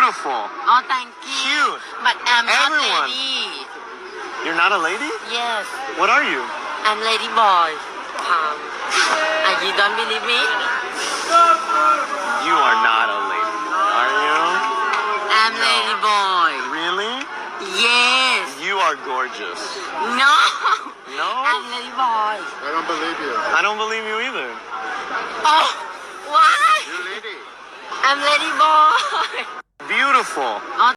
Beautiful. Oh, thank you. Cute. But I'm not Everyone. lady. You're not a lady? Yes, What are you? I'm lady boy. You don't believe me? You are not a lady. Are you? I'm No. lady boy. Really? Yes. You are gorgeous. No. No? I'm lady boy. I don't believe you. I don't believe you either. Oh, why? You lady. I'm lady boy. Beautiful. Oh,